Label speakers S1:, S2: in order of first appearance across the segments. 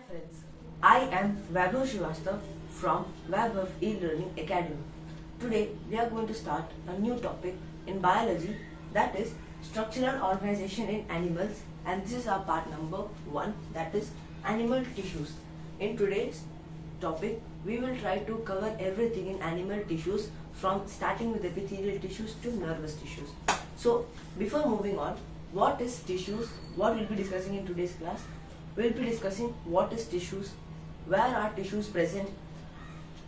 S1: friends, I am Vaibhav Srivastav from Vaibhav E-Learning Academy. Today we are going to start a new topic in biology, that is structural organization in animals, and this is our part number 1, that is animal tissues. In today's topic we will try to cover everything in animal tissues, from starting with epithelial tissues to nervous tissues. So before moving on, what is tissues? What we'll be discussing in today's class? We'll be discussing what is tissues, where are tissues present,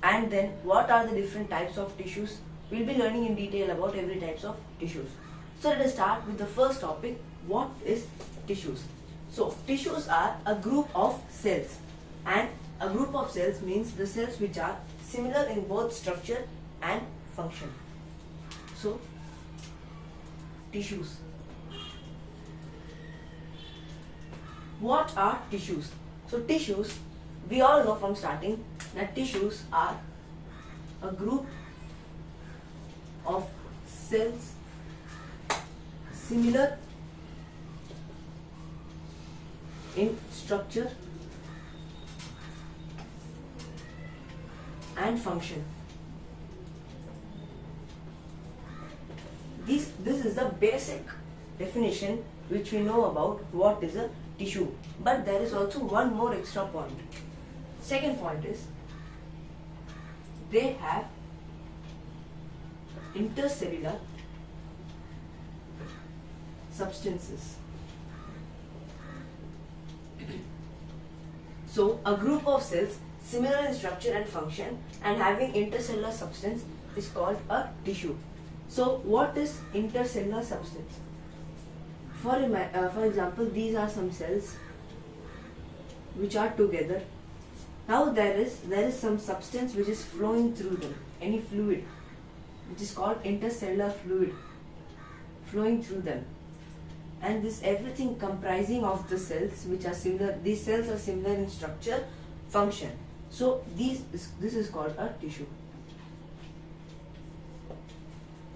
S1: and then what are the different types of tissues. We'll be learning in detail about every types of tissues. So let us start with the first topic, what is tissues? So tissues are a group of cells, and a group of cells means the cells which are similar in both structure and function. So tissues. What are tissues? So tissues, we all know from starting that tissues are a group of cells similar in structure and function. This is the basic definition which we know about what is a tissue, but there is also one more extra point. Second point is they have intercellular substances. So a group of cells similar in structure and function and having intercellular substance is called a tissue. So what is intercellular substance? For example, these are some cells which are together. Now there is some substance which is flowing through them, any fluid, which is called intercellular fluid, flowing through them. And this everything comprising of the cells which are similar. These cells are similar in structure, function. So this is called a tissue.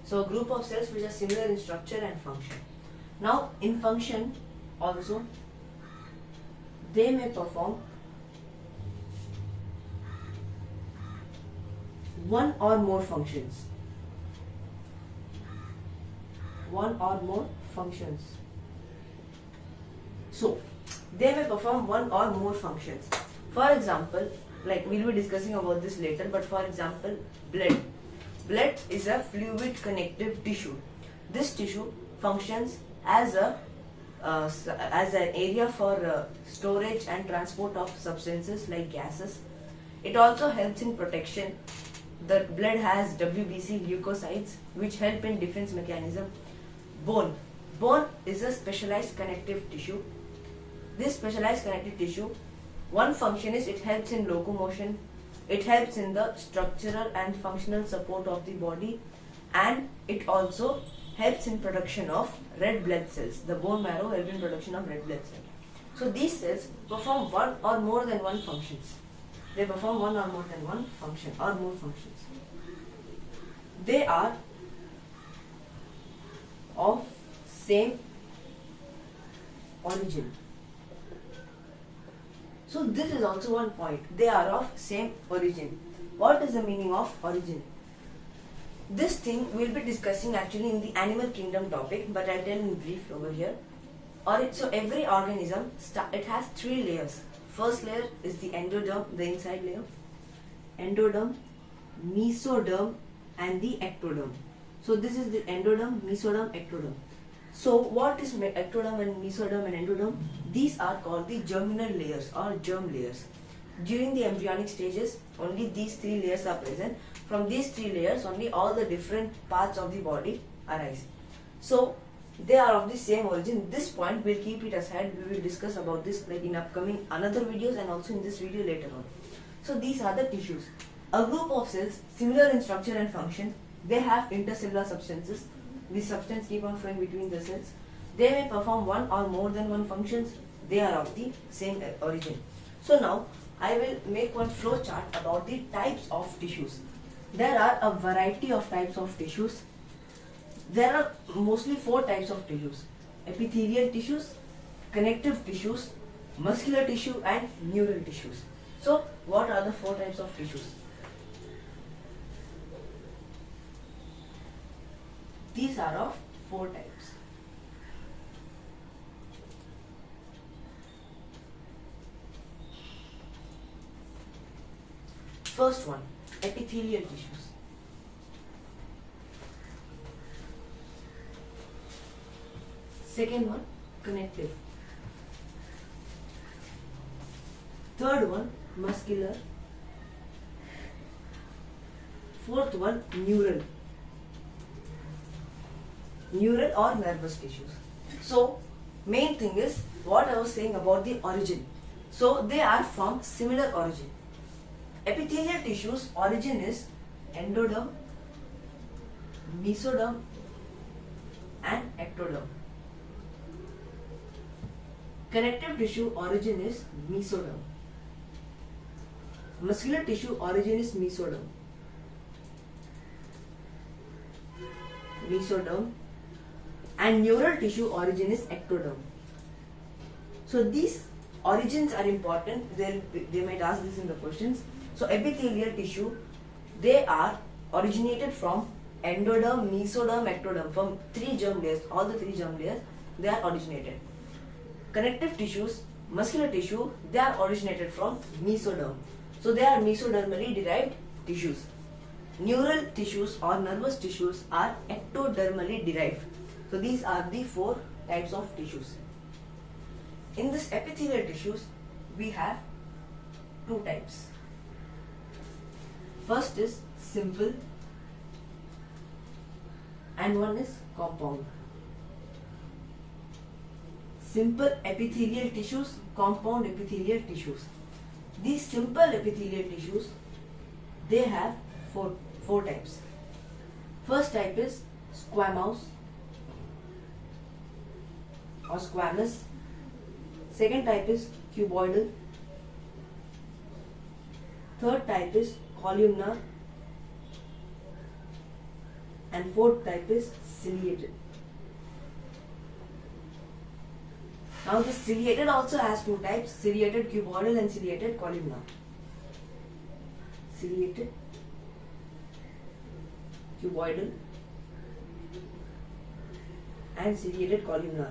S1: So a group of cells which are similar in structure and function. Now in function also they may perform one or more functions. One or more functions. So they may perform one or more functions. For example, like we'll be discussing about this later, but for example, blood. Blood is a fluid connective tissue. This tissue functions as an area for storage and transport of substances like gases. It also helps in protection. The blood has WBC leukocytes which help in defense mechanism. Bone. Bone is a specialized connective tissue. This specialized connective tissue, one function is it helps in locomotion. It helps in the structural and functional support of the body, and it also helps in production of red blood cells. The bone marrow helps in production of red blood cells. So these cells perform one or more than one functions. They perform one or more than one function or more functions. They are of same origin. So this is also one point. They are of same origin. What is the meaning of origin? This thing we'll be discussing actually in the animal kingdom topic, but I'll tell in brief over here. So every organism, it has 3 layers. First layer is the endoderm, the inside layer. Endoderm, mesoderm, and the ectoderm. So this is the endoderm, mesoderm, ectoderm. So what is ectoderm and mesoderm and endoderm? These are called the germinal layers or germ layers. During the embryonic stages, only these 3 layers are present. From these 3 layers, only all the different parts of the body arise. So they are of the same origin. This point we'll keep it aside. We will discuss about this like in upcoming another videos and also in this video later on. So these are the tissues. A group of cells similar in structure and function. They have intercellular substances. These substances keep on flowing between the cells. They may perform one or more than one functions. They are of the same origin. So now I will make one flow chart about the types of tissues. There are a variety of types of tissues. There are mostly 4 types of tissues: epithelial tissues, connective tissues, muscular tissue and neural tissues. So what are the four types of tissues? These are of four types. First one, epithelial tissues. Second one, connective. Third one, muscular. Fourth one, neural. Neural or nervous tissues. So, main thing is what I was saying about the origin. So, they are from similar origin. Epithelial tissues origin is endoderm, mesoderm and ectoderm. Connective tissue origin is mesoderm. Muscular tissue origin is mesoderm. And neural tissue origin is ectoderm. So these origins are important. They might ask this in the questions. So epithelial tissue, they are originated from endoderm, mesoderm, ectoderm, from three germ layers. All the three germ layers, they are originated. Connective tissues, muscular tissue, they are originated from mesoderm. So they are mesodermally derived tissues. Neural tissues or nervous tissues are ectodermally derived. So these are the four types of tissues. In this epithelial tissues, we have two types. First is simple and one is compound. Simple epithelial tissues, compound epithelial tissues. These simple epithelial tissues, they have four types. First type is squamous or squamous. Second type is cuboidal. Third type is columnar. And fourth type is ciliated. Now the ciliated also has two types, ciliated cuboidal and ciliated columnar. Ciliated cuboidal and ciliated columnar.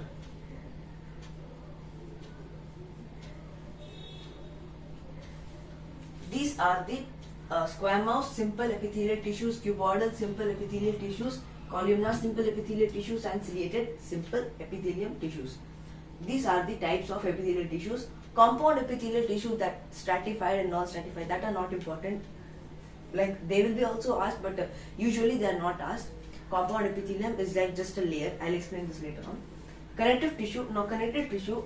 S1: These are the squamous simple epithelial tissues, cuboidal simple epithelial tissues, columnar simple epithelial tissues and ciliated simple epithelium tissues. These are the types of epithelial tissues. Compound epithelial tissue, that stratified and non-stratified, that are not important. Like they will be also asked, but usually they are not asked. Compound epithelium is like just a layer. I'll explain this later on. Connective tissue. Now connective tissue,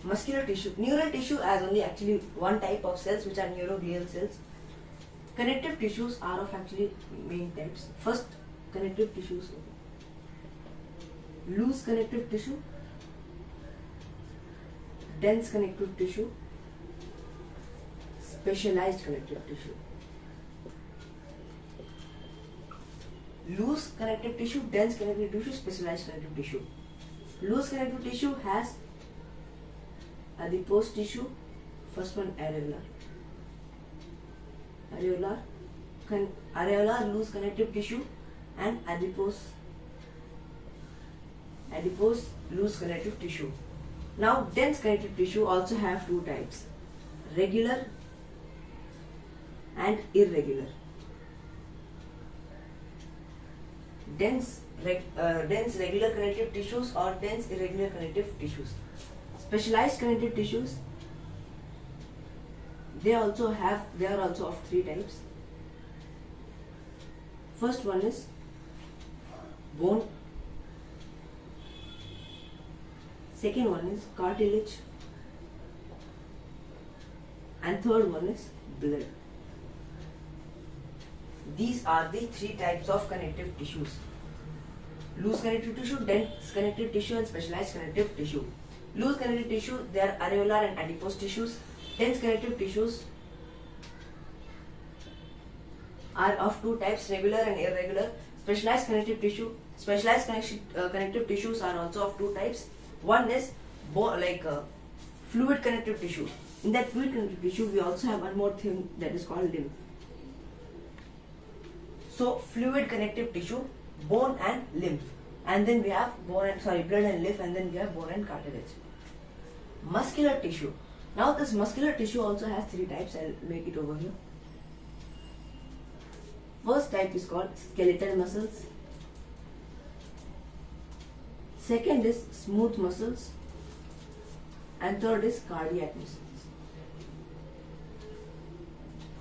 S1: muscular tissue, neural tissue has only actually one type of cells, which are neuroglial cells. Connective tissues are of actually main types. First, connective tissues. Loose connective tissue, dense connective tissue, specialized connective tissue. Loose connective tissue, dense connective tissue, specialized connective tissue. Loose connective tissue has adipose tissue, first one areolar. Areolar loose connective tissue and adipose loose connective tissue. Now dense connective tissue also have two types, regular and irregular. Dense regular connective tissues or dense irregular connective tissues. Specialized connective tissues, they are also of three types. First one is bone. Second one is cartilage. And third one is blood. These are the three types of connective tissues. Loose connective tissue, dense connective tissue and specialized connective tissue. Loose connective tissue, they are areolar and adipose tissues. Dense connective tissues are of two types, regular and irregular. Specialized connective tissue, connective tissues are also of two types. One is fluid connective tissue. In that fluid connective tissue, we also have one more thing that is called lymph. So fluid connective tissue, bone and lymph, and then we have blood and lymph, and then we have bone and cartilage. Muscular tissue. Now this muscular tissue also has three types. I'll make it over here. First type is called skeletal muscles. Second is smooth muscles, and third is cardiac muscles.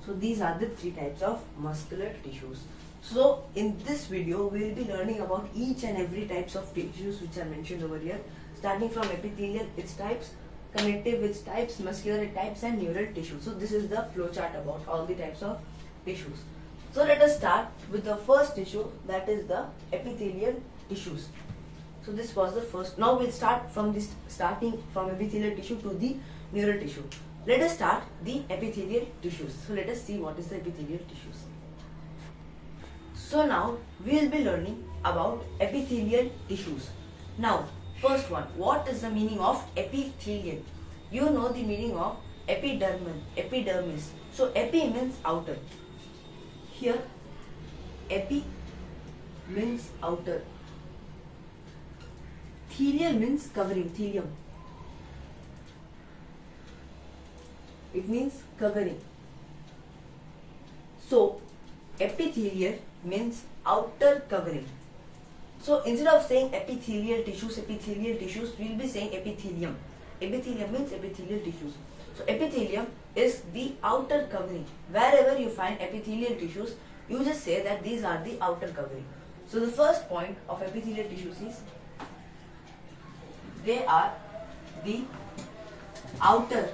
S1: So these are the three types of muscular tissues. So in this video we will be learning about each and every types of tissues which are mentioned over here, starting from epithelial, its types, connective, its types, muscular types, and neural tissue. So this is the flow chart about all the types of tissues. So let us start with the first tissue, that is the epithelial tissues. So this was the first. Now we'll start from this, starting from epithelial tissue to the neural tissue. Let us start the epithelial tissues. So let us see what is the epithelial tissues. So now we will be learning about epithelial tissues. Now first one, what is the meaning of epithelial? You know the meaning of epidermis. So epi means outer. Here epi means outer. Thelial means covering, thelium. It means covering. So epithelial means outer covering. So instead of saying epithelial tissues, we will be saying epithelium. Epithelium means epithelial tissues. So epithelium is the outer covering. Wherever you find epithelial tissues, you just say that these are the outer covering. So the first point of epithelial tissues is they are the outer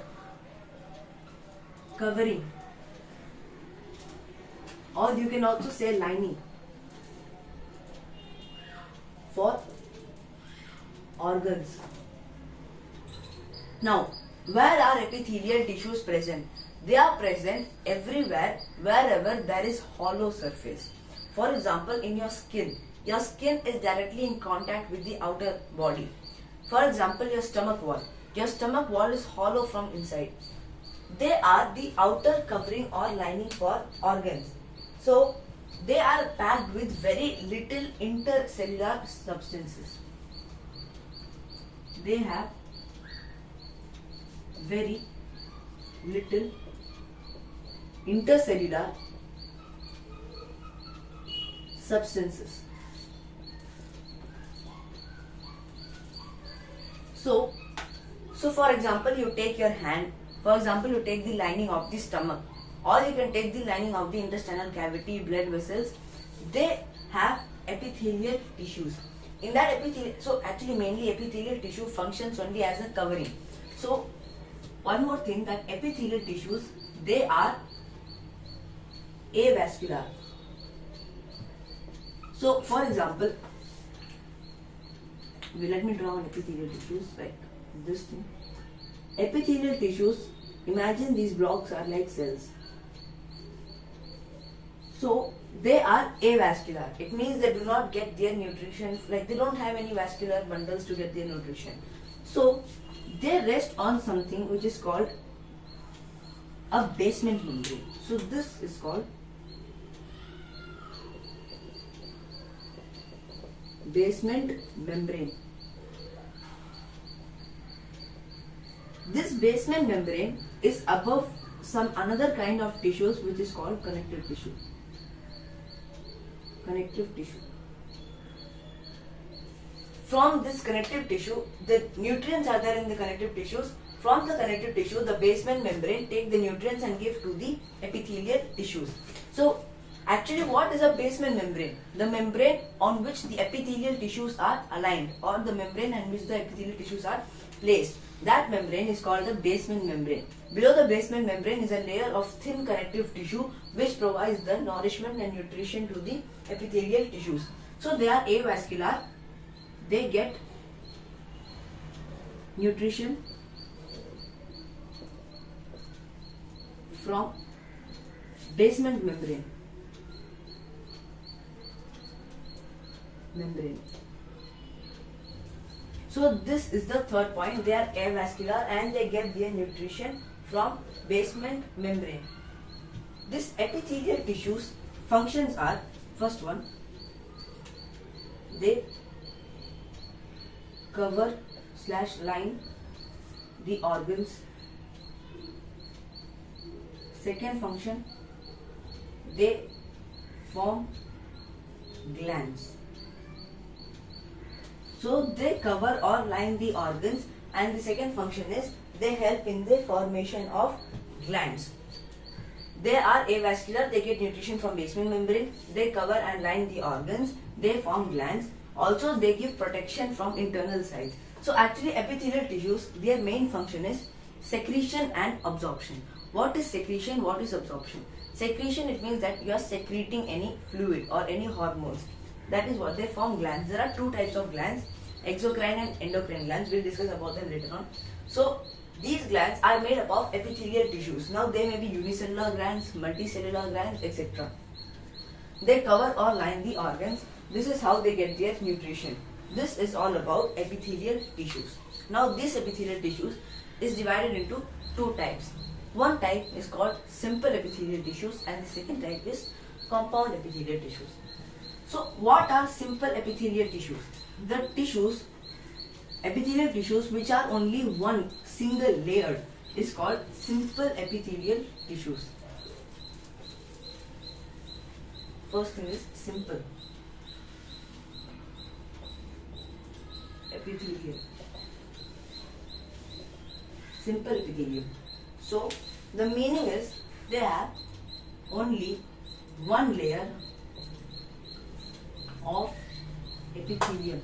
S1: covering, or you can also say lining for organs. Now, where are epithelial tissues present? They are present everywhere wherever there is hollow surface. For example, in your skin is directly in contact with the outer body. For example, your stomach wall is hollow from inside. They are the outer covering or lining for organs. So they are packed with very little intercellular substances. They have very little intercellular substances. So for example, you take your hand, you take the lining of the stomach, or you can take the lining of the intestinal cavity, blood vessels. They have epithelial tissues. In that epithelial, so actually mainly epithelial tissue functions only as a covering. So one more thing, that epithelial tissues, they are avascular. So for example, let me draw an epithelial tissues like this thing. Epithelial tissues, imagine these blocks are like cells. So they are avascular. It means they do not get their nutrition, like they don't have any vascular bundles to get their nutrition. So they rest on something which is called a basement membrane. So this is called basement membrane. This basement membrane is above some another kind of tissues which is called connective tissue. Connective tissue. From this connective tissue, the nutrients are there in the connective tissues. From the connective tissue, the basement membrane take the nutrients and give to the epithelial tissues. So actually, what is a basement membrane? The membrane on which the epithelial tissues are aligned, or the membrane on which the epithelial tissues are placed. That membrane is called the basement membrane. Below the basement membrane is a layer of thin connective tissue which provides the nourishment and nutrition to the epithelial tissues. So they are avascular. They get nutrition from basement membrane. So this is the third point. They are avascular and they get their nutrition from basement membrane. This epithelial tissues functions are, first one, they cover / line the organs. Second function, they form glands. So they cover or line the organs, and the second function is they help in the formation of glands. They are avascular, they get nutrition from basement membrane, they cover and line the organs, they form glands. Also they give protection from internal sides. So actually epithelial tissues, their main function is secretion and absorption. What is secretion? What is absorption? Secretion, it means that you are secreting any fluid or any hormones. That is what they form glands. There are two types of glands, exocrine and endocrine glands. We'll discuss about them later on. So these glands are made up of epithelial tissues. Now they may be unicellular glands, multicellular glands, etc. They cover or line the organs. This is how they get their nutrition. This is all about epithelial tissues. Now this epithelial tissues is divided into two types. One type is called simple epithelial tissues and the second type is compound epithelial tissues. So what are simple epithelial tissues? The tissues, epithelial tissues which are only one single layer is called simple epithelial tissues. First thing is simple epithelium. Simple epithelium. So the meaning is they have only one layer of epithelium.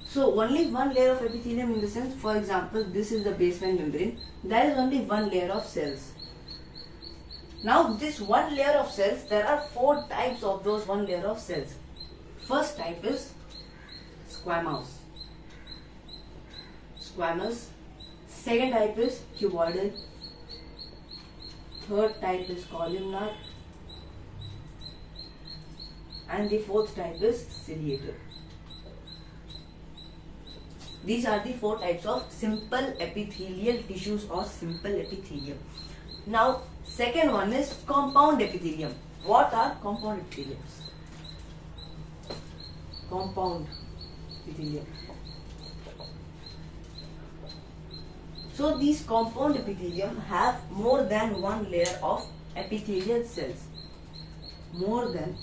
S1: So only one layer of epithelium, in the sense, for example, this is the basement membrane. There is only one layer of cells. Now this one layer of cells, there are four types of those one layer of cells. First type is squamous. Second type is cuboidal. Third type is columnar. And the fourth type is ciliated. These are the four types of simple epithelial tissues or simple epithelium. Now second one is compound epithelium. What are compound epitheliums? Compound epithelium. So these compound epithelium have more than one layer of epithelial cells. More than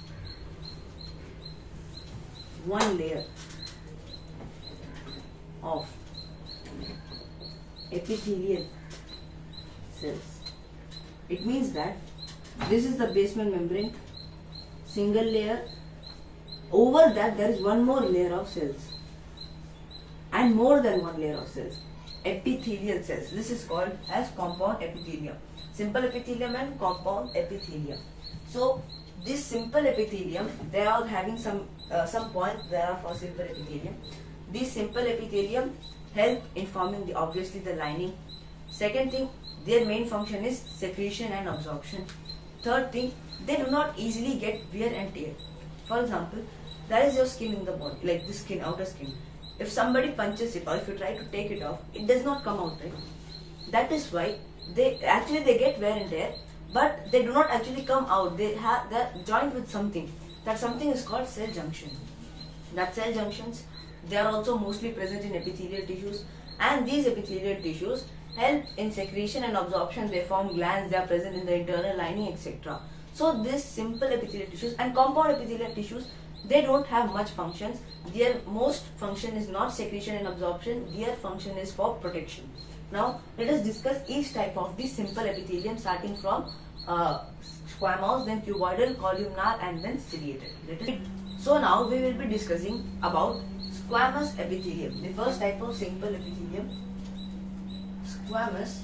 S1: one layer of epithelial cells. It means that this is the basement membrane, single layer. Over that there is one more layer of cells and more than one layer of cells, epithelial cells. This is called as compound epithelium. Simple epithelium and compound epithelium. So this simple epithelium, they are having some points there are for simple epithelium. These simple epithelium help in forming the, obviously, the lining. Second thing, their main function is secretion and absorption. Third thing, they do not easily get wear and tear. For example, there is your skin in the body, like the skin, outer skin. If somebody punches it or if you try to take it off, it does not come out, right? That is why they get wear and tear, but they do not actually come out. They're joined with something. That something is called cell junction. That cell junctions, they are also mostly present in epithelial tissues, and these epithelial tissues help in secretion and absorption. They form glands, they are present in the internal lining, etc. So this simple epithelial tissues and compound epithelial tissues, they don't have much functions. Their most function is not secretion and absorption, their function is for protection. Now let us discuss each type of this simple epithelium, starting from squamous, then cuboidal, columnar, and then ciliated. So now we will be discussing about squamous epithelium, the first type of simple epithelium. Squamous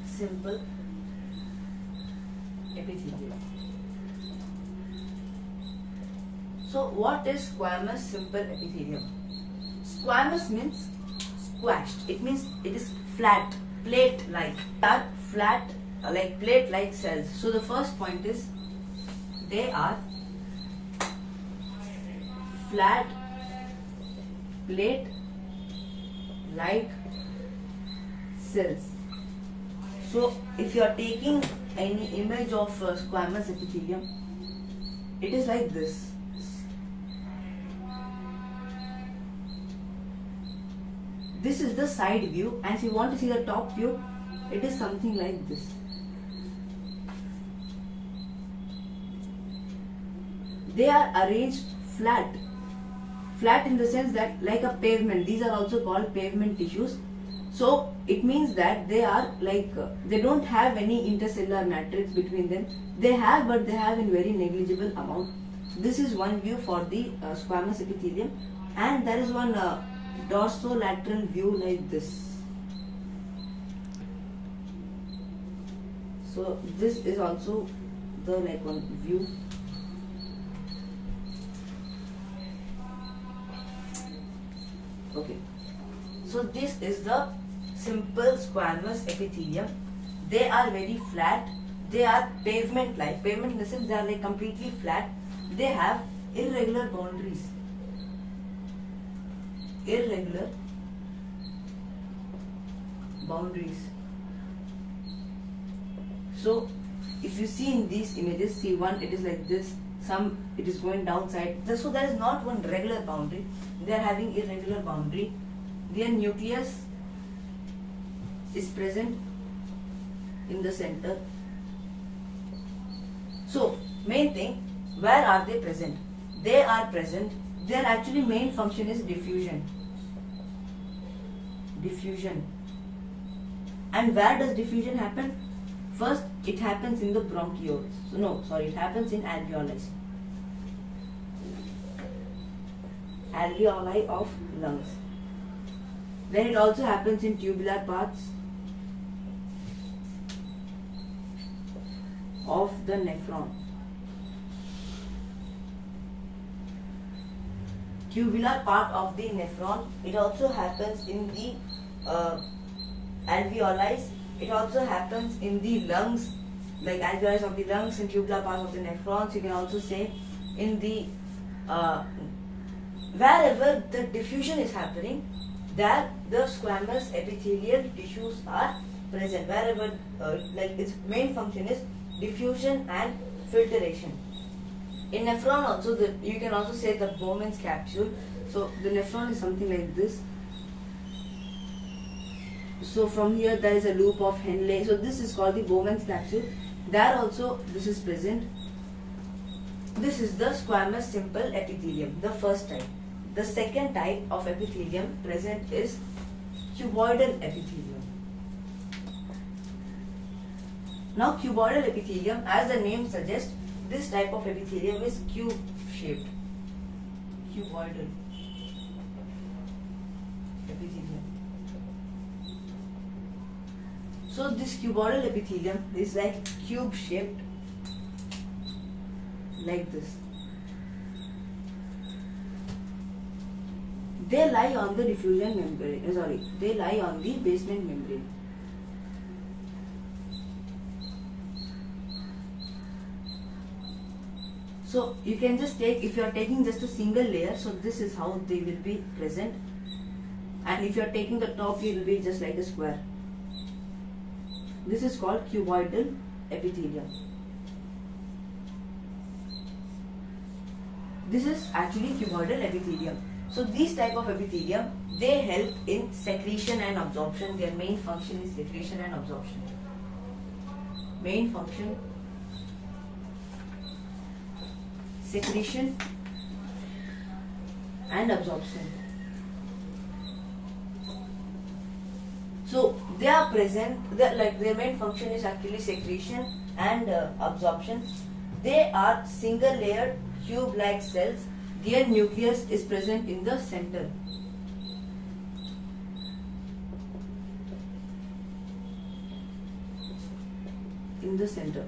S1: simple epithelium. So what is squamous simple epithelium? Squamous means squashed. It means it is flat, plate-like. They are flat like plate-like cells. So the first point is they are flat plate-like cells. So if you are taking any image of squamous epithelium, it is like this. This is the side view, and if you want to see the top view, it is something like this. They are arranged flat in the sense that like a pavement. These are also called pavement tissues. So it means that they are like they don't have any intercellular matrix between them. They have, but they have in very negligible amount. This is one view for the squamous epithelium, and there is one dorsolateral view like this. So this is also the like one view. Okay, so this is the simple squamous epithelium. They are very flat. They are pavement-like. Pavement in the sense they are like completely flat. They have irregular boundaries. Irregular boundaries. So if you see in these images, see one, it is like this. Some it is going downside. So there is not one regular boundary. They are having irregular boundary. Their nucleus is present in the center. So main thing, where are they present? They are present. Their actually main function is diffusion. Diffusion. And where does diffusion happen? First, it happens in the bronchioles. So no, sorry, it happens in alveoli. Alveoli of lungs. Then it also happens in tubular parts of the nephron. Tubular part of the nephron. It also happens in the alveoli. It also happens in the lungs, like alveoli of the lungs and tubular part of the nephrons. You can also say in the wherever the diffusion is happening, there the squamous epithelial tissues are present. Wherever like its main function is diffusion and filtration. In nephron also, you can also say the Bowman's capsule. So the nephron is something like this. So from here there is a loop of Henle. So this is called the Bowman's capsule. There also this is present. This is the squamous simple epithelium, the first type. The second type of epithelium present is cuboidal epithelium. Now cuboidal epithelium, as the name suggests, this type of epithelium is cube shaped. Cuboidal epithelium. So this cuboidal epithelium is like cube shaped, like this. They lie on the diffusion membrane. They lie on the basement membrane. So you can just take, if you are taking just a single layer, so this is how they will be present. And if you are taking the top, it will be just like a square. This is called cuboidal epithelium. This is actually cuboidal epithelium. So these type of epithelium, they help in secretion and absorption. Their main function is secretion and absorption. Main function, secretion and absorption. So they are present, like their main function is actually secretion and absorption. They are single layered cube-like cells. Their nucleus is present in the center. In the center.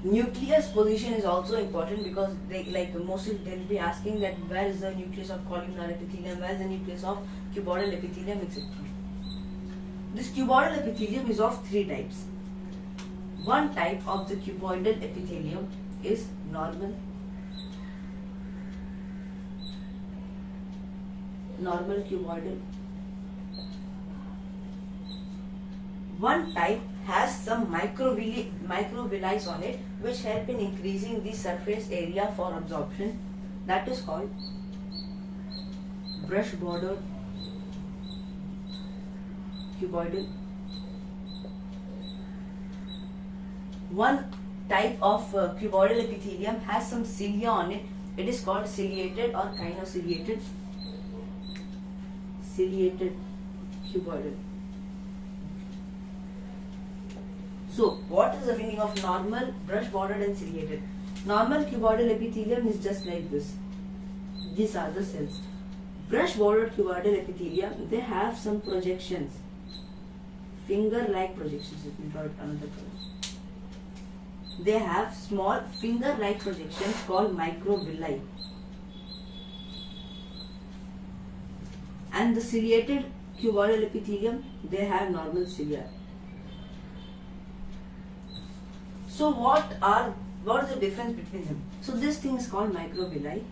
S1: Nucleus position is also important because they mostly they'll be asking that where is the nucleus of columnar epithelium, where is the nucleus of cuboidal epithelium, etc. This cuboidal epithelium is of three types. One type of the cuboidal epithelium is normal cuboidal. One type has some microvilli on it which help in increasing the surface area for absorption. That is called brush bordered cuboidal. One type of cuboidal epithelium has some cilia on it. It is called ciliated or kinociliated cuboidal. So, what is the meaning of normal, brush bordered and ciliated? Normal cuboidal epithelium is just like this. These are the cells. Brush bordered cuboidal epithelium, they have some projections, finger-like projections. Let me draw another color. They have small finger-like projections called microvilli. And the ciliated cuboidal epithelium, they have normal cilia. So what is the difference between them? So this thing is called microvilli.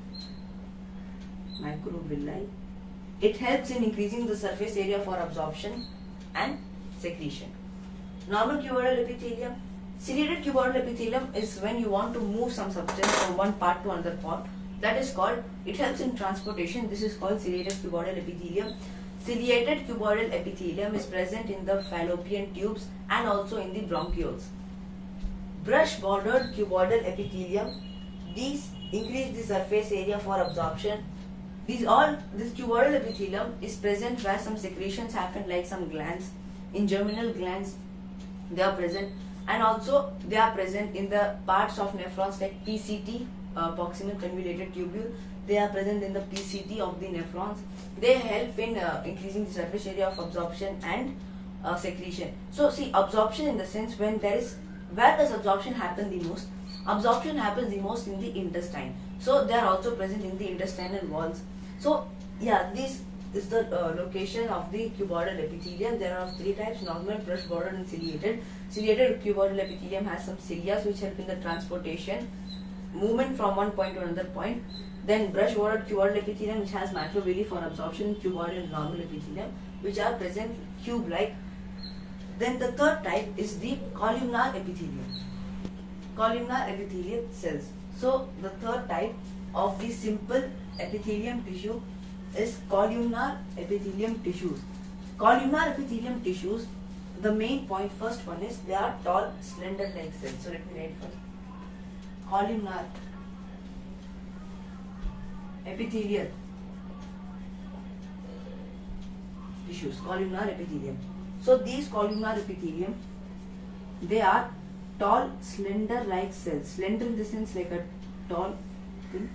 S1: It helps in increasing the surface area for absorption and secretion. Normal cuboidal epithelium. Ciliated cuboidal epithelium is when you want to move some substance from one part to another part. That is called, it helps in transportation. This is called ciliated cuboidal epithelium. Ciliated cuboidal epithelium is present in the fallopian tubes and also in the bronchioles. Brush bordered cuboidal epithelium, these increase the surface area for absorption. This cuboidal epithelium is present where some secretions happen, like some glands. In germinal glands they are present, and also they are present in the parts of nephrons like PCT, proximal convoluted tubule. They are present in the PCT of the nephrons. They help in increasing the surface area of absorption and secretion. So see, absorption in the sense where does absorption happen the most? Absorption happens the most in the intestine. So they are also present in the intestinal walls. So yeah, this is the location of the cuboidal epithelium. There are three types: normal, brush bordered and ciliated. Ciliated cuboidal epithelium has some cilia which help in the transportation, movement from one point to another point. Then brush bordered cuboidal epithelium which has macrovilli for absorption, cuboidal and normal epithelium which are present cube-like. Then the third type is the columnar epithelium. Columnar epithelial cells. So the third type of the simple epithelium tissue is columnar epithelium tissues. Columnar epithelium tissues, the main point, first one is they are tall, slender-like cells. So let me write first. Columnar epithelial tissues, columnar epithelium. So these columnar epithelium, they are tall, slender-like cells. Slender in the sense like a tall thing.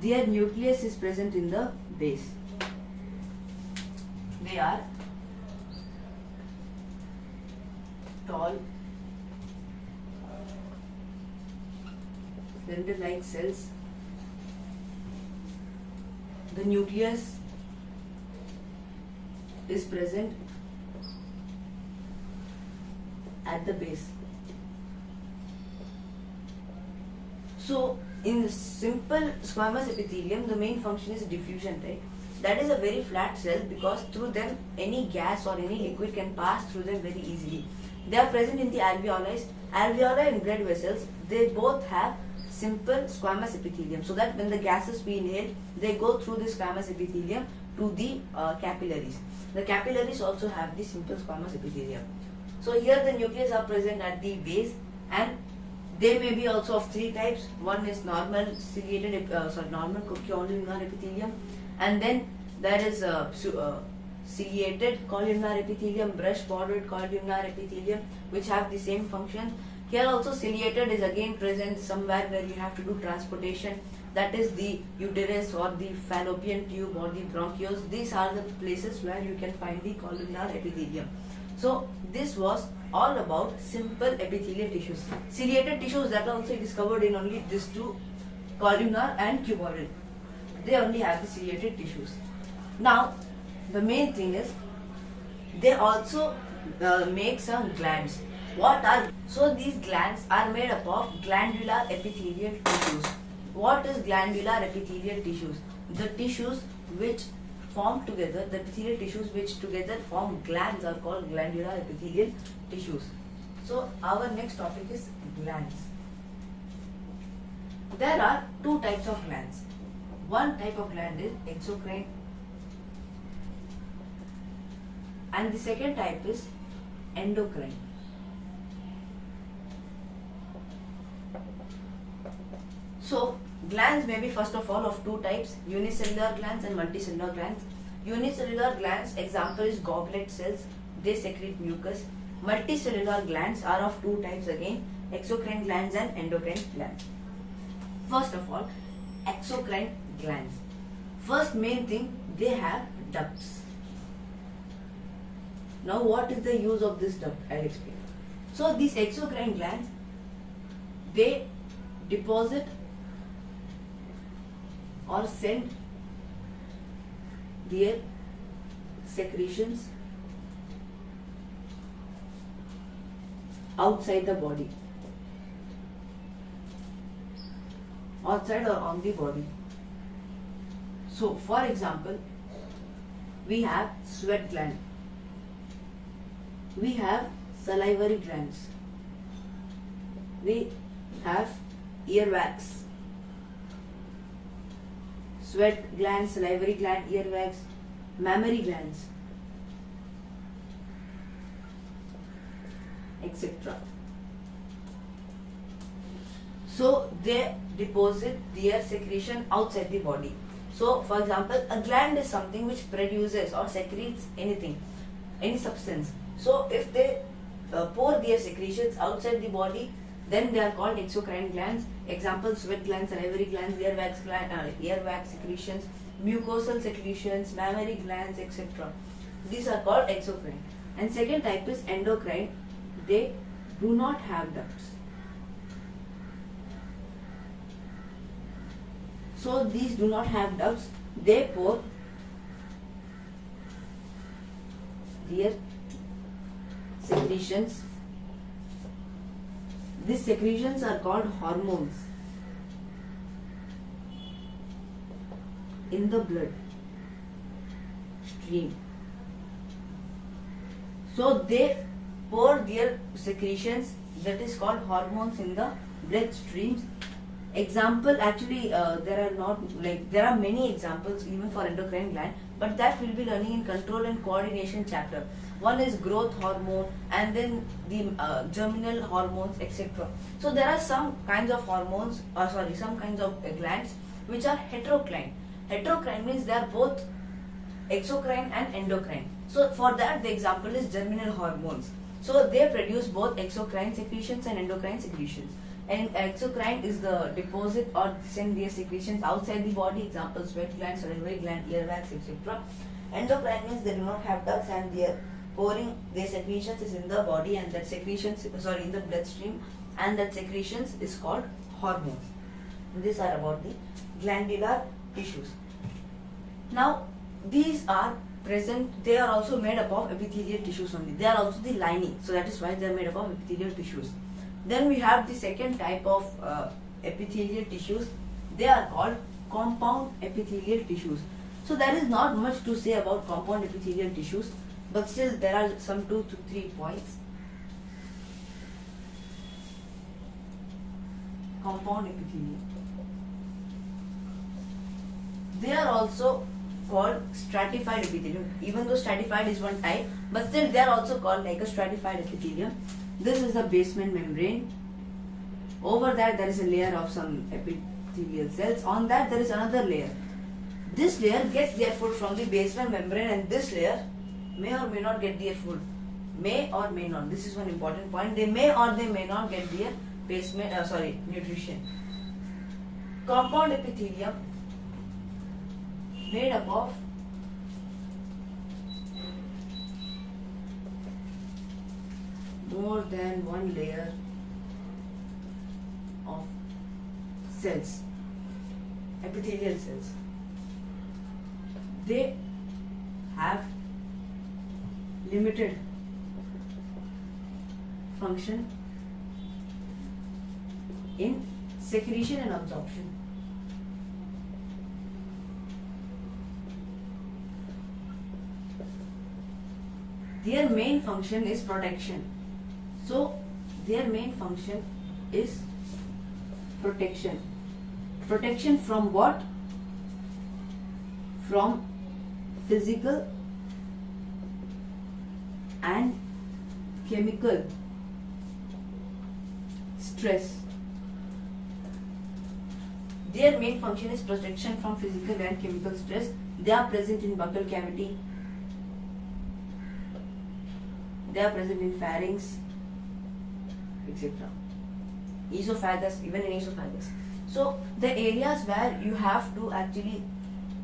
S1: Their nucleus is present in the base. They are tall, slender-like cells. The nucleus is present at the base. So in simple squamous epithelium, the main function is diffusion, right? That is a very flat cell because through them any gas or any liquid can pass through them very easily. They are present in the alveoli. Alveoli and blood vessels, they both have simple squamous epithelium, so that when the gases we inhale, they go through the squamous epithelium to the capillaries. The capillaries also have the simple squamous epithelium. So here the nucleus are present at the base, and they may be also of three types. One is normal normal columnar epithelium, and then there is ciliated columnar epithelium, brush bordered columnar epithelium, which have the same function. Here also ciliated is again present somewhere where you have to do transportation. That is the uterus or the fallopian tube or the bronchioles. These are the places where you can find the columnar epithelium. So this was all about simple epithelial tissues. Ciliated tissues, that are also discovered in only these two, columnar and cuboidal. They only have the ciliated tissues. Now the main thing is, They also make some glands. What are so these glands are made up of glandular epithelial tissues. What is glandular epithelial tissues? The tissues which form together, the epithelial tissues which together form glands are called glandular epithelial tissues. So our next topic is glands. There are two types of glands. One type of gland is exocrine and the second type is endocrine. So glands may be first of all of two types, unicellular glands and multicellular glands. Unicellular glands, example is goblet cells, they secrete mucus. Multicellular glands are of two types again, exocrine glands and endocrine glands. First of all, exocrine glands. First main thing, they have ducts. Now what is the use of this duct? I'll explain. So these exocrine glands, they deposit or send their secretions outside the body, outside or on the body. So for example, we have sweat gland, we have salivary glands, we have earwax. Sweat gland, salivary gland, earwax, mammary glands, etc. So they deposit their secretion outside the body. So for example, a gland is something which produces or secretes anything, any substance. So if they pour their secretions outside the body, then they are called exocrine glands. Example, sweat glands, salivary glands, earwax secretions, mucosal secretions, mammary glands, etc. These are called exocrine. And second type is endocrine. They do not have ducts. So these do not have ducts. They pour their secretions. These secretions are called hormones in the blood stream. So they pour their secretions, that is called hormones, in the blood streams. Example, actually there are many examples even for endocrine gland, but that we'll be learning in control and coordination chapter. One is growth hormone and then the germinal hormones, etc. So there are some kinds of hormones, some kinds of glands which are heterocrine. Heterocrine means they are both exocrine and endocrine. So for that the example is germinal hormones. So they produce both exocrine secretions and endocrine secretions. And exocrine is the deposit or send their secretions outside the body, example sweat gland, salivary gland, earwax, etc. Endocrine means they do not have ducts and they are pouring their secretions is in the body, and that secretions in the bloodstream, and that secretions is called hormones. These are about the glandular tissues. Now these are present, they are also made up of epithelial tissues only. They are also the lining, so that is why they are made up of epithelial tissues. Then we have the second type of epithelial tissues. They are called compound epithelial tissues. So there is not much to say about compound epithelial tissues, but still there are some 2 to 3 points. Compound epithelium. They are also called stratified epithelium. Even though stratified is one type, but still they are also called like a stratified epithelium. This is the basement membrane. Over that there is a layer of some epithelial cells. On that there is another layer. This layer gets their food from the basement membrane, and this layer may or may not get their food. May or may not. This is one important point. They may or they may not get their nutrition. Compound epithelium made up of more than one layer of cells, epithelial cells. They have limited function in secretion and absorption. Their main function is protection. So their main function is protection. Protection from what? From physical and chemical stress. Their main function is protection from physical and chemical stress. They are present in buccal cavity. They are present in pharynx, etc. Esophagus, even in esophagus. So the areas where you have to actually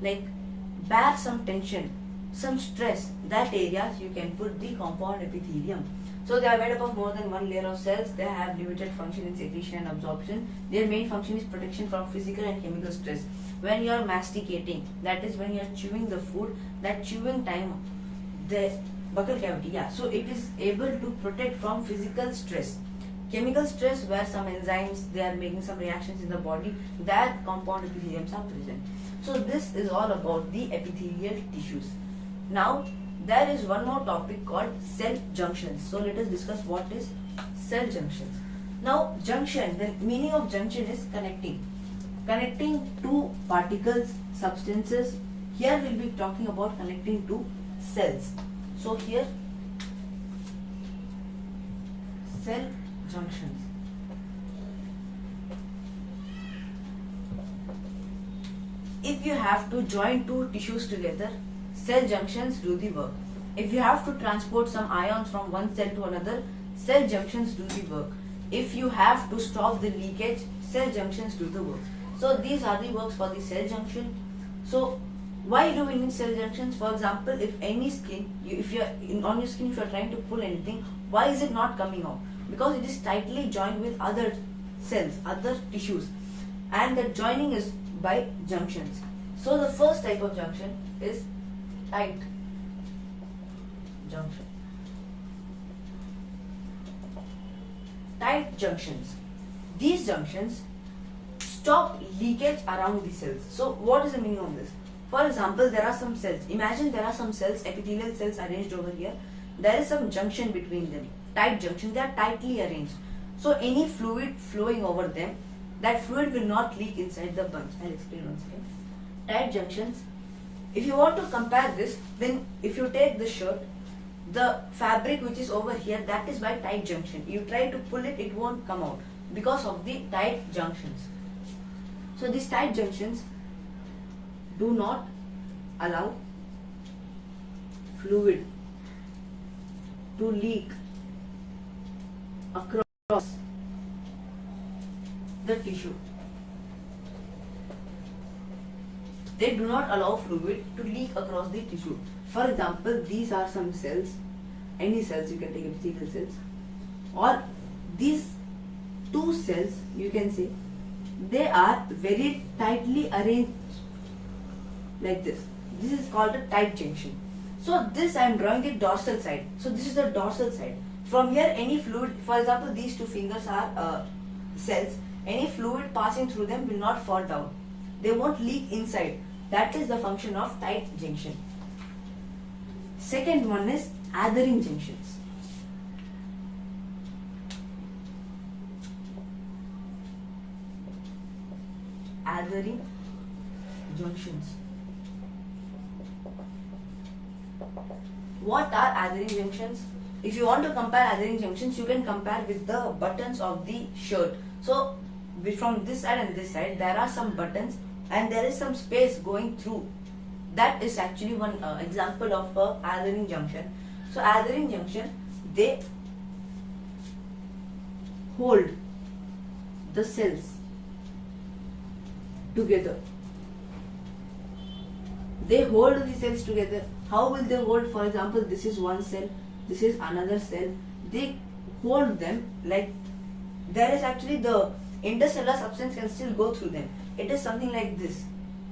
S1: bear some tension, some stress, that areas you can put the compound epithelium. So they are made up of more than one layer of cells. They have limited function in secretion and absorption. Their main function is protection from physical and chemical stress. When you are masticating, that is when you are chewing the food, that chewing time, the buccal cavity, so it is able to protect from physical stress. Chemical stress, where some enzymes, they are making some reactions in the body, that compound epitheliums are present. So this is all about the epithelial tissues. Now there is one more topic called cell junctions. So let us discuss what is cell junctions. Now junction, the meaning of junction is connecting two particles, substances. Here we'll be talking about connecting two cells. So here cell junctions. If you have to join two tissues together, cell junctions do the work. If you have to transport some ions from one cell to another, cell junctions do the work. If you have to stop the leakage, cell junctions do the work. So these are the works for the cell junction. So why do we need cell junctions? For example, if any skin, on your skin, if you are trying to pull anything, why is it not coming out? Because it is tightly joined with other cells, other tissues, and that joining is by junctions. So the first type of junction is tight junction. Tight junctions. These junctions stop leakage around the cells. So what is the meaning of this? For example, there are some cells. Imagine there are some cells, epithelial cells arranged over here. There is some junction between them. Tight junction, they are tightly arranged. So any fluid flowing over them, that fluid will not leak inside the bunch. I'll explain once again. Tight junctions. If you want to compare this, then if you take the shirt, the fabric which is over here, that is by tight junction. You try to pull it, it won't come out because of the tight junctions. So these tight junctions do not allow fluid to leak across the tissue. They do not allow fluid to leak across the tissue. For example, these are some cells, any cells, you can take epithelial cells, or these two cells, you can say, they are very tightly arranged like this. This is called a tight junction. So this I am drawing the dorsal side. So this is the dorsal side. From here, any fluid, for example, these two fingers are cells, any fluid passing through them will not fall down. They won't leak inside. That is the function of tight junction. Second one is adhering junctions. Adhering junctions. What are adhering junctions? If you want to compare adhering junctions, you can compare with the buttons of the shirt. So from this side and this side, there are some buttons and there is some space going through. That is actually one example of a adhering junction. So adhering junction, they hold the cells together. They hold the cells together. How will they hold? For example, this is one cell, this is another cell. They hold them like there is actually the intercellular substance can still go through them. It is something like this,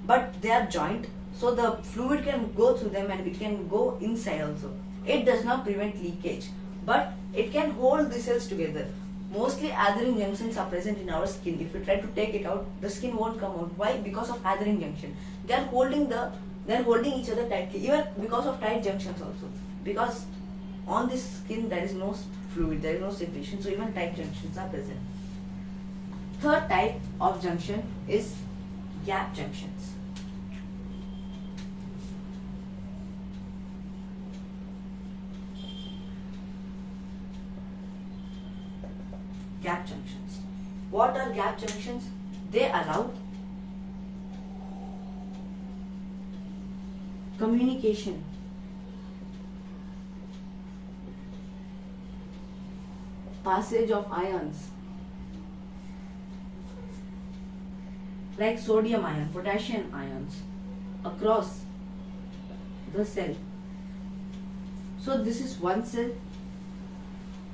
S1: but they are joined, so the fluid can go through them and it can go inside also. It does not prevent leakage, but it can hold the cells together. Mostly adhering junctions are present in our skin. If you try to take it out, the skin won't come out. Why? Because of adhering junction. They are holding each other tightly. Even because of tight junctions also. Because on this skin there is no fluid, there is no secretion, so even tight junctions are present. Third type of junction is gap junctions. Gap junctions. What are gap junctions? They allow communication passage of ions like sodium ion, potassium ions across the cell. So this is one cell,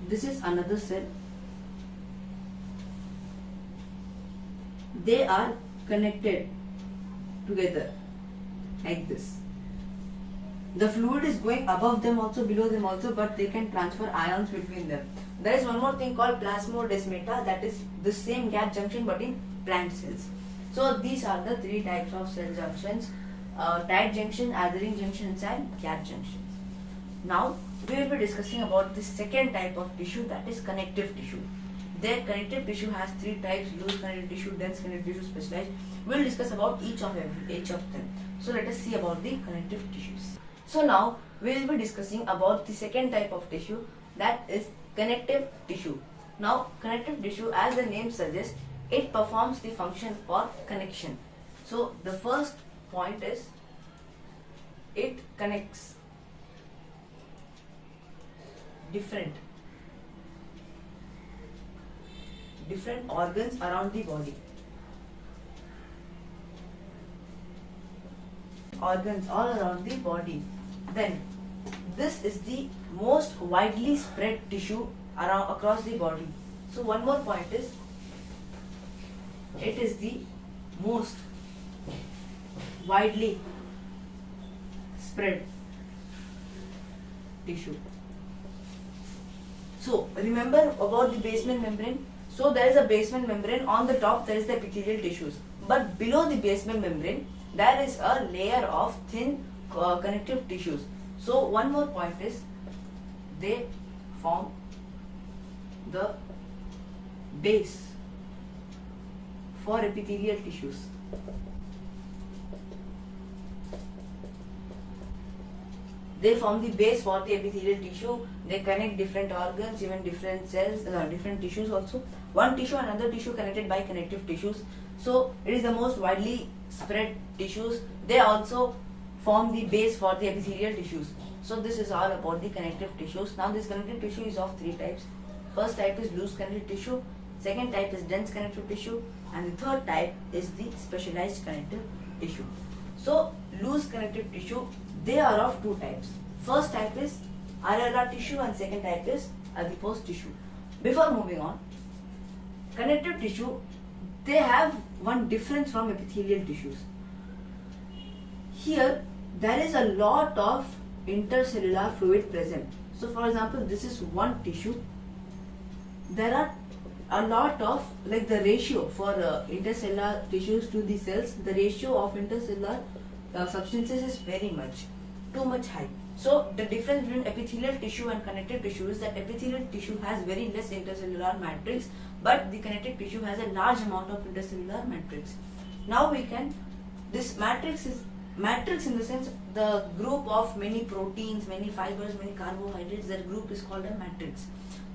S1: this is another cell. They are connected together like this. The fluid is going above them also, below them also, but they can transfer ions between them. There is one more thing called plasmodesmata, that is the same gap junction but in plant cells. So these are the three types of cell junctions: tight junction, adhering junctions and gap junctions. Now we will be discussing about the second type of tissue, that is connective tissue. Their connective tissue has three types: loose connective tissue, dense connective tissue, specialized. We will discuss about each of them. So let us see about the connective tissues. So now we will be discussing about the second type of tissue, that is connective tissue. Now connective tissue, as the name suggests, it performs the function for connection. So the first point is it connects different organs around the body. Organs all around the body. Then this is the most widely spread tissue across the body. So one more point is it is the most widely spread tissue. So remember about the basement membrane. So there is a basement membrane, on the top there is the epithelial tissues, but below the basement membrane there is a layer of thin connective tissues. So one more point is they form the base for epithelial tissues. They form the base for the epithelial tissue. They connect different organs, even different cells, different tissues also. One tissue and another tissue connected by connective tissues. So it is the most widely spread tissues. They also form the base for the epithelial tissues. So this is all about the connective tissues. Now this connective tissue is of three types. First type is loose connective tissue. Second type is dense connective tissue. And the third type is the specialized connective tissue. So loose connective tissue, they are of two types. First type is areolar tissue and second type is adipose tissue. Before moving on, connective tissue, they have one difference from epithelial tissues. Here there is a lot of intercellular fluid present. So for example, this is one tissue. There are a lot of, like the ratio for intercellular tissues to the cells, the ratio of intercellular substances is very much, too much high. So the difference between epithelial tissue and connective tissue is that epithelial tissue has very less intercellular matrix, but the connective tissue has a large amount of intercellular matrix. Now we can, this matrix is, matrix in the sense the group of many proteins, many fibers, many carbohydrates, that group is called a matrix.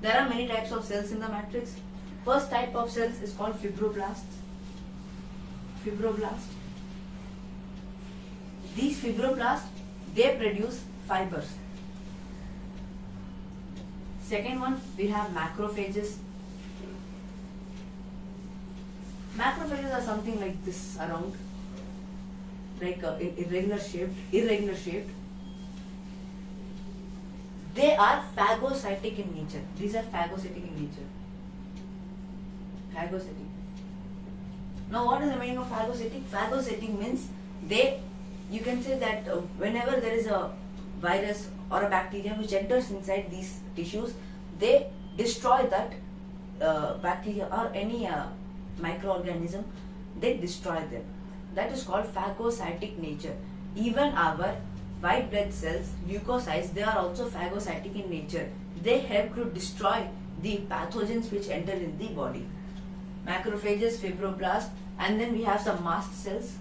S1: There are many types of cells in the matrix. First type of cells is called fibroblasts. Fibroblast. These fibroblasts, they produce fibers. Second one, we have macrophages. Macrophages are something like this around, like irregular shaped. They are phagocytic in nature. These are phagocytic in nature. Phagocytic. Now what is the meaning of phagocytic? Phagocytic means they, you can say that whenever there is a virus or a bacteria which enters inside these tissues, they destroy that bacteria or any microorganism, they destroy them. That is called phagocytic nature. Even our white blood cells, leukocytes, they are also phagocytic in nature. They help to destroy the pathogens which enter in the body. Macrophages, fibroblasts, and then we have some mast cells.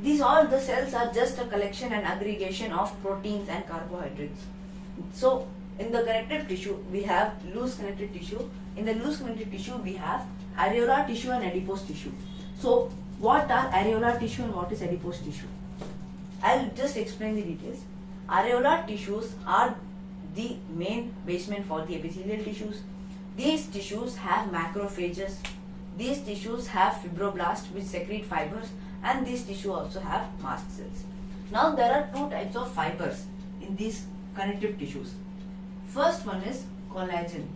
S1: These all the cells are just a collection and aggregation of proteins and carbohydrates. So in the connective tissue we have loose connective tissue. In the loose connective tissue we have areolar tissue and adipose tissue. So what are areolar tissue and what is adipose tissue? I'll just explain the details. Areolar tissues are the main basement for the epithelial tissues. These tissues have macrophages. These tissues have fibroblasts which secrete fibers, and these tissues also have mast cells. Now there are two types of fibers in these connective tissues. First one is collagen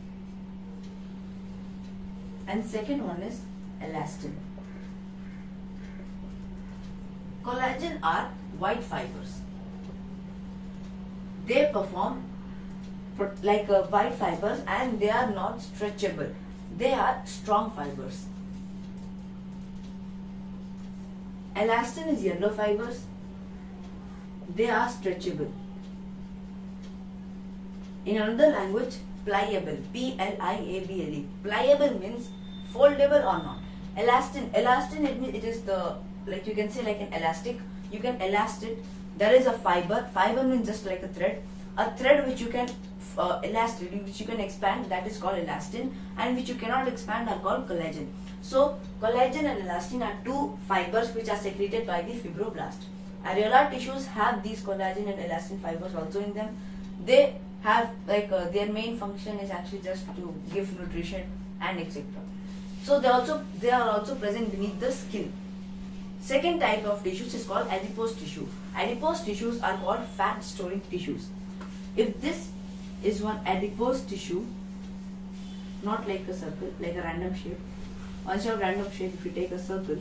S1: and second one is elastin. Collagen are white fibers. They perform like white fibers and they are not stretchable. They are strong fibers. Elastin is yellow fibers. They are stretchable. In another language, pliable, P-L-I-A-B-L-E. Pliable means foldable or not. Elastin, it is the, like you can say like an elastic. You can elast it. There is a fiber. Fiber means just like a thread which you can elastic, which you can expand, that is called elastin, and which you cannot expand are called collagen. So collagen and elastin are two fibers which are secreted by the fibroblast. Areolar tissues have these collagen and elastin fibers also in them. They have like their main function is actually just to give nutrition and etc. So they are also present beneath the skin. Second type of tissues is called adipose tissue. Adipose tissues are called fat storing tissues. If this is one adipose tissue, not like a circle, like a random shape. Instead of random shape, if you take a circle,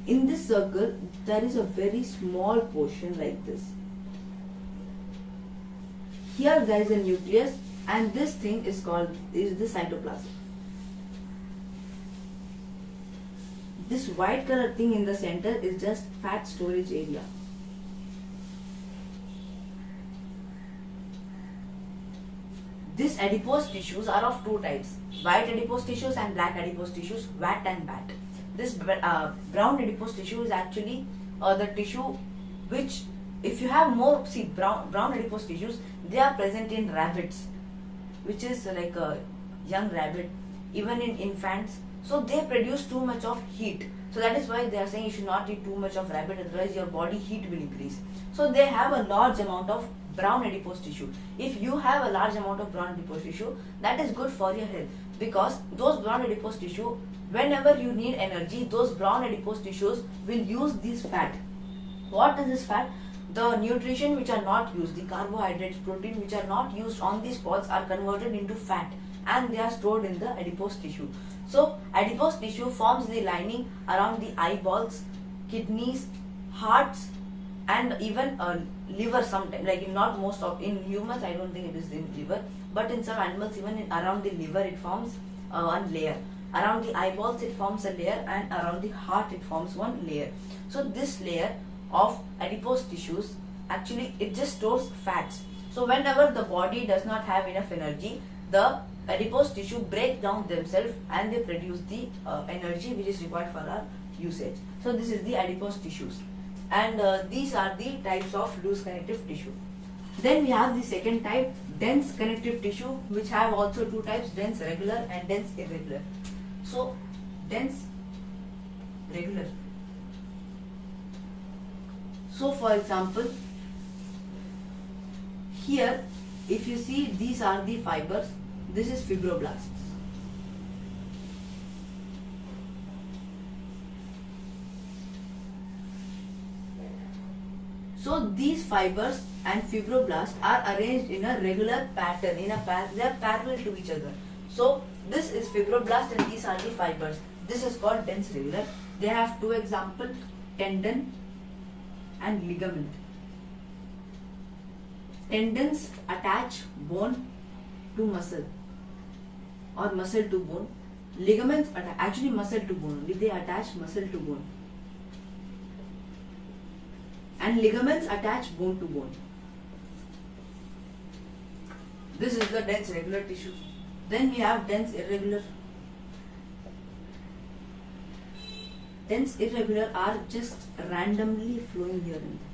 S1: in this circle there is a very small portion like this. Here there is a nucleus and this thing is the cytoplasm. This white color thing in the center is just fat storage area. These adipose tissues are of two types, white adipose tissues and black adipose tissues, VAT and BAT. This brown adipose tissue is actually the tissue which, if you have more, see brown adipose tissues, they are present in rabbits, which is like a young rabbit, even in infants. So they produce too much of heat. So that is why they are saying you should not eat too much of rabbit, otherwise your body heat will increase. So they have a large amount of brown adipose tissue. If you have a large amount of brown adipose tissue, that is good for your health, because those brown adipose tissue, whenever you need energy, those brown adipose tissues will use this fat. What is this fat? The nutrition which are not used, the carbohydrates, protein which are not used on these spots are converted into fat and they are stored in the adipose tissue. So adipose tissue forms the lining around the eyeballs, kidneys, hearts, and even liver sometimes. Like not most of, in humans I don't think it is in liver, but in some animals even around the liver it forms one layer. Around the eyeballs it forms a layer, and around the heart it forms one layer. So this layer of adipose tissues, actually it just stores fats. So whenever the body does not have enough energy, the adipose tissue break down themselves and they produce the energy which is required for our usage. So this is the adipose tissues, and these are the types of loose connective tissue. Then we have the second type, dense connective tissue, which have also two types, dense regular and dense irregular. So dense regular. So for example, here if you see, these are the fibers, this is fibroblasts. So these fibers and fibroblasts are arranged in a regular pattern, they are parallel to each other. So this is fibroblast and these are the fibers. This is called dense regular. They have two examples, tendon and ligament. Tendons attach bone to muscle or muscle to bone. Ligaments actually muscle to bone only. They attach muscle to bone. And ligaments attach bone to bone. This is the dense regular tissue. Then we have dense irregular. Dense irregular are just randomly flowing here and there.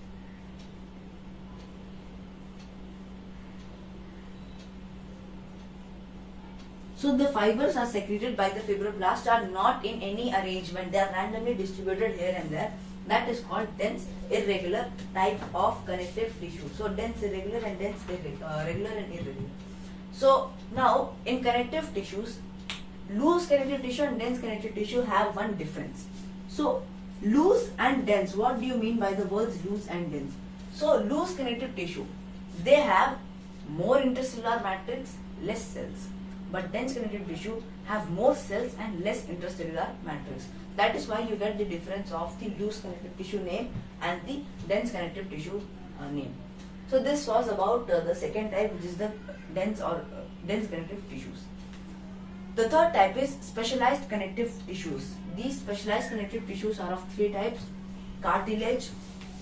S1: So the fibers are secreted by the fibroblast are not in any arrangement. They are randomly distributed here and there. That is called dense irregular type of connective tissue. So dense irregular and dense regular and irregular. So now in connective tissues, loose connective tissue and dense connective tissue have one difference. So loose and dense, what do you mean by the words loose and dense? So loose connective tissue, they have more intercellular matrix, less cells. But dense connective tissue have more cells and less intercellular matrix. That is why you get the difference of the loose connective tissue name and the dense connective tissue name. So this was about the second type, which is the dense connective tissues. The third type is specialized connective tissues. These specialized connective tissues are of three types: cartilage,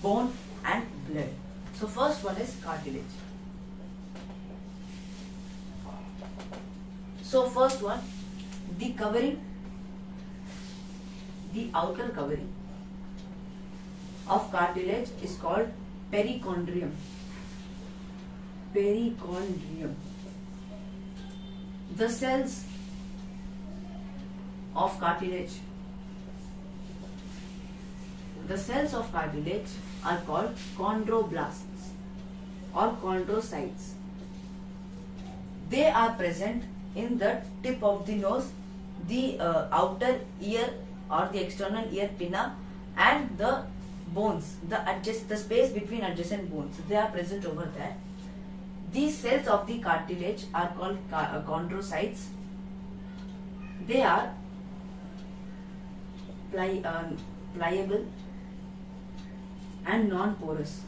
S1: bone and blood. So first one is cartilage. So first one, the covering, the outer covering of cartilage is called perichondrium. Perichondrium. The cells of cartilage. The cells of cartilage are called chondroblasts or chondrocytes. They are present in the tip of the nose, the outer ear or the external ear pinna, and the bones, the space between adjacent bones. They are present over there. These cells of the cartilage are called chondrocytes. They are pliable and non-porous.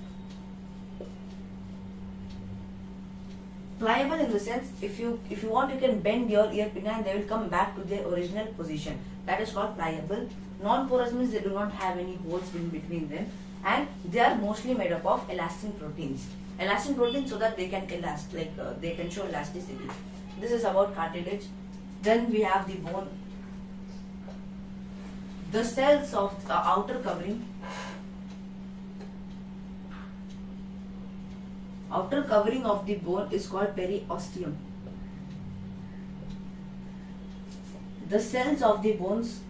S1: Pliable in the sense, if you want, you can bend your ear pinna and they will come back to their original position. That is called pliable. Non-porous means they do not have any holes in between them, and they are mostly made up of elastin proteins. Elastin proteins so that they can they can show elasticity. This is about cartilage. Then we have the bone. The cells of the outer covering. Outer covering of the bone is called periosteum. The cells of the bones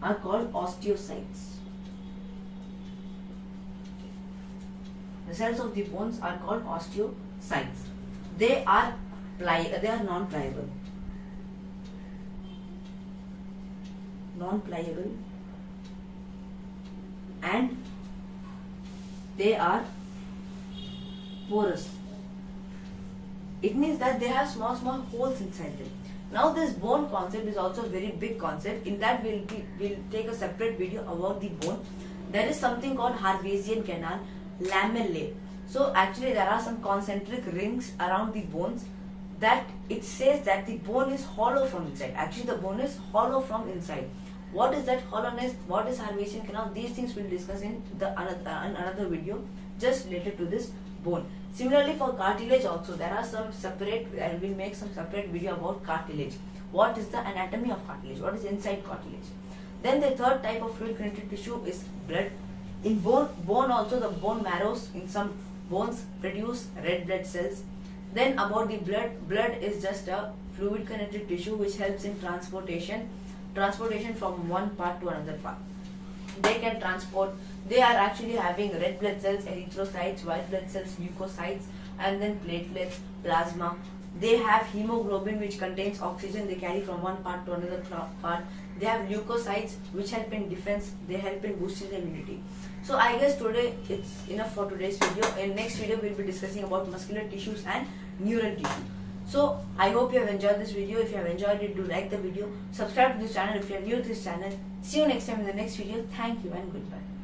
S1: are called osteocytes. The cells of the bones are called osteocytes. They are non-pliable. Non-pliable, and they are porous. It means that they have small holes inside them. Now this bone concept is also a very big concept. In that we'll take a separate video about the bone. There is something called Harvasian canal, lamellae. So actually there are some concentric rings around the bones that it says that the bone is hollow from inside. Actually the bone is hollow from inside. What is that hollowness? What is Harvasian canal? These things we'll discuss in another video just related to this bone. Similarly for cartilage also, there are some separate, and we'll make some separate video about cartilage. What is the anatomy of cartilage? What is inside cartilage? Then the third type of fluid connective tissue is blood. In bone also, the bone marrows in some bones produce red blood cells. Then about the blood is just a fluid connective tissue which helps in transportation from one part to another part. They can transport. They are actually having red blood cells, erythrocytes, white blood cells, leukocytes, and then platelets, plasma. They have hemoglobin which contains oxygen. They carry from one part to another part. They have leukocytes which help in defense. They help in boosting the immunity. So I guess today it's enough for today's video. In next video we'll be discussing about muscular tissues and neural tissue. So I hope you have enjoyed this video. If you have enjoyed it, do like the video, subscribe to this channel if you are new to this channel. See you next time in the next video. Thank you and goodbye.